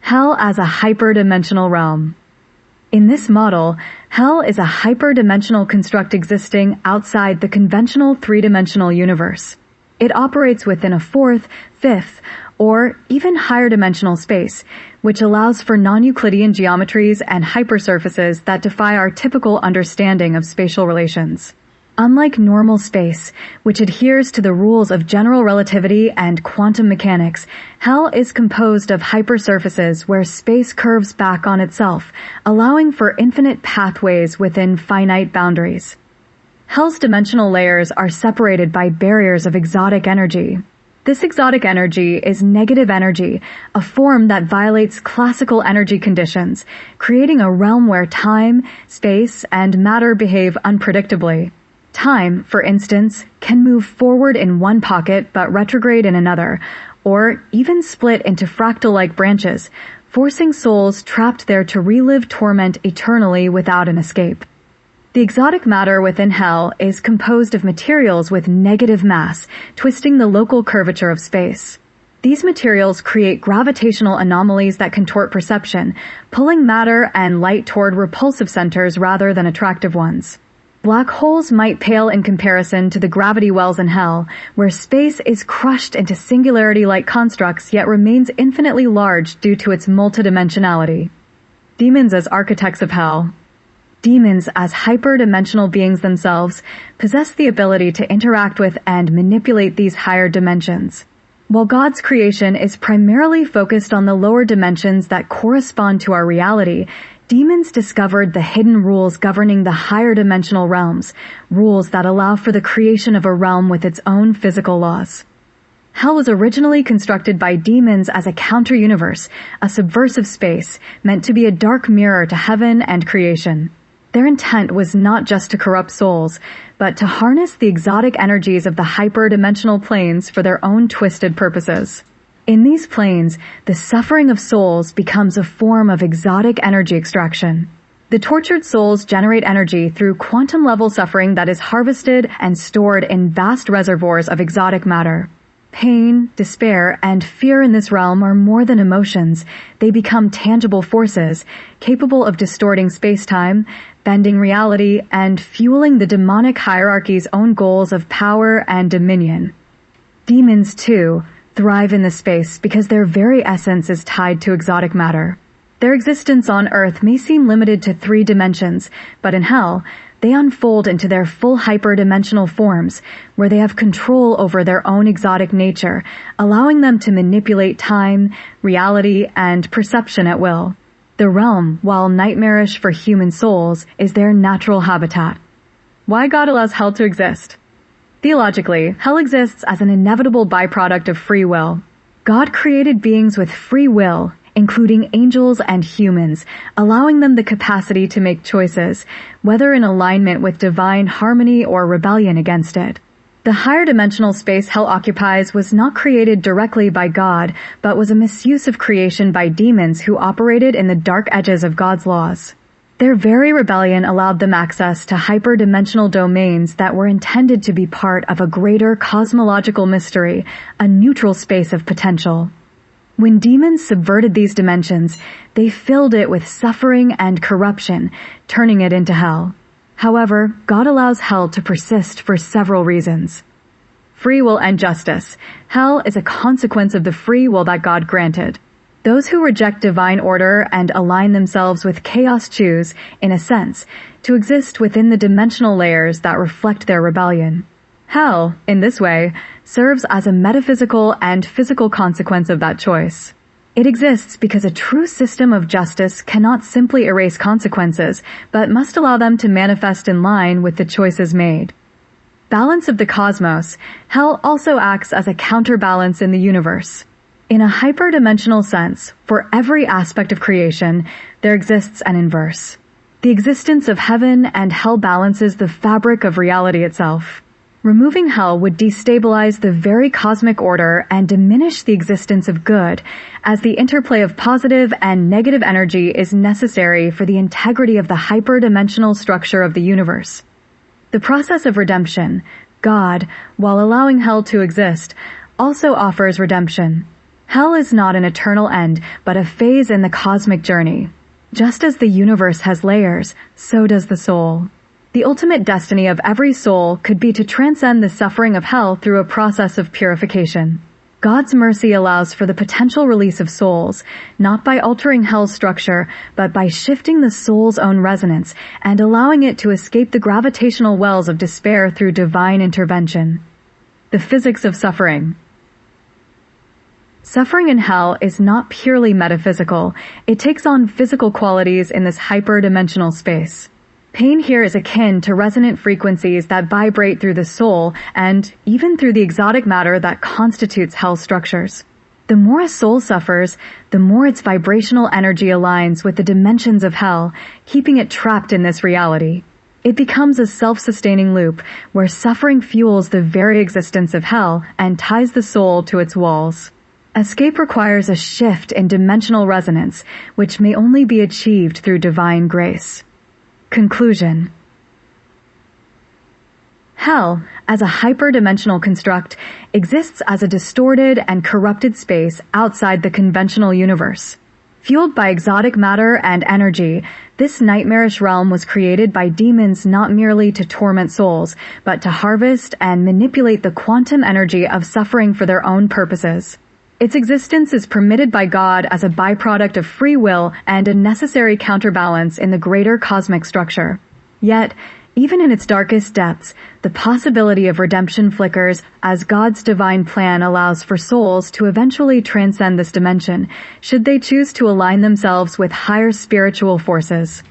Hell as a hyperdimensional realm. In this model, hell is a hyperdimensional construct existing outside the conventional three-dimensional universe. It operates within a fourth, fifth, or even higher dimensional space, which allows for non-Euclidean geometries and hypersurfaces that defy our typical understanding of spatial relations. Unlike normal space, which adheres to the rules of general relativity and quantum mechanics, hell is composed of hypersurfaces where space curves back on itself, allowing for infinite pathways within finite boundaries. Hell's dimensional layers are separated by barriers of exotic energy. This exotic energy is negative energy, a form that violates classical energy conditions, creating a realm where time, space, and matter behave unpredictably. Time, for instance, can move forward in one pocket but retrograde in another, or even split into fractal-like branches, forcing souls trapped there to relive torment eternally without an escape. The exotic matter within hell is composed of materials with negative mass, twisting the local curvature of space. These materials create gravitational anomalies that contort perception, pulling matter and light toward repulsive centers rather than attractive ones. Black holes might pale in comparison to the gravity wells in hell, where space is crushed into singularity-like constructs yet remains infinitely large due to its multidimensionality. Demons as architects of hell. Demons, as hyperdimensional beings themselves, possess the ability to interact with and manipulate these higher dimensions. While God's creation is primarily focused on the lower dimensions that correspond to our reality, demons discovered the hidden rules governing the higher dimensional realms, rules that allow for the creation of a realm with its own physical laws. Hell was originally constructed by demons as a counter-universe, a subversive space meant to be a dark mirror to heaven and creation. Their intent was not just to corrupt souls, but to harness the exotic energies of the hyperdimensional planes for their own twisted purposes. In these planes, the suffering of souls becomes a form of exotic energy extraction. The tortured souls generate energy through quantum-level suffering that is harvested and stored in vast reservoirs of exotic matter. Pain, despair, and fear in this realm are more than emotions. They become tangible forces, capable of distorting space-time, bending reality, and fueling the demonic hierarchy's own goals of power and dominion. Demons, too, thrive in this space because their very essence is tied to exotic matter. Their existence on Earth may seem limited to 3 dimensions, but in hell, they unfold into their full hyperdimensional forms, where they have control over their own exotic nature, allowing them to manipulate time, reality, and perception at will. The realm, while nightmarish for human souls, is their natural habitat. Why God allows hell to exist? Theologically, hell exists as an inevitable byproduct of free will. God created beings with free will, including angels and humans, allowing them the capacity to make choices, whether in alignment with divine harmony or rebellion against it. The higher dimensional space hell occupies was not created directly by God, but was a misuse of creation by demons who operated in the dark edges of God's laws. Their very rebellion allowed them access to hyperdimensional domains that were intended to be part of a greater cosmological mystery, a neutral space of potential. When demons subverted these dimensions, they filled it with suffering and corruption, turning it into hell. However, God allows hell to persist for several reasons. Free will and justice. Hell is a consequence of the free will that God granted. Those who reject divine order and align themselves with chaos choose, in a sense, to exist within the dimensional layers that reflect their rebellion. Hell, in this way, serves as a metaphysical and physical consequence of that choice. It exists because a true system of justice cannot simply erase consequences, but must allow them to manifest in line with the choices made. Balance of the cosmos. Hell also acts as a counterbalance in the universe. In a hyperdimensional sense, for every aspect of creation, there exists an inverse. The existence of heaven and hell balances the fabric of reality itself. Removing hell would destabilize the very cosmic order and diminish the existence of good, as the interplay of positive and negative energy is necessary for the integrity of the hyperdimensional structure of the universe. The process of redemption, God, while allowing hell to exist, also offers redemption. Hell is not an eternal end, but a phase in the cosmic journey. Just as the universe has layers, so does the soul. The ultimate destiny of every soul could be to transcend the suffering of hell through a process of purification. God's mercy allows for the potential release of souls, not by altering hell's structure, but by shifting the soul's own resonance and allowing it to escape the gravitational wells of despair through divine intervention. The physics of suffering. Suffering in hell is not purely metaphysical. It takes on physical qualities in this hyperdimensional space. Pain here is akin to resonant frequencies that vibrate through the soul and even through the exotic matter that constitutes hell structures. The more a soul suffers, the more its vibrational energy aligns with the dimensions of hell, keeping it trapped in this reality. It becomes a self-sustaining loop where suffering fuels the very existence of hell and ties the soul to its walls. Escape requires a shift in dimensional resonance, which may only be achieved through divine grace. Conclusion. Hell, as a hyperdimensional construct, exists as a distorted and corrupted space outside the conventional universe. Fueled by exotic matter and energy, this nightmarish realm was created by demons not merely to torment souls, but to harvest and manipulate the quantum energy of suffering for their own purposes. Its existence is permitted by God as a byproduct of free will and a necessary counterbalance in the greater cosmic structure. Yet, even in its darkest depths, the possibility of redemption flickers as God's divine plan allows for souls to eventually transcend this dimension, should they choose to align themselves with higher spiritual forces.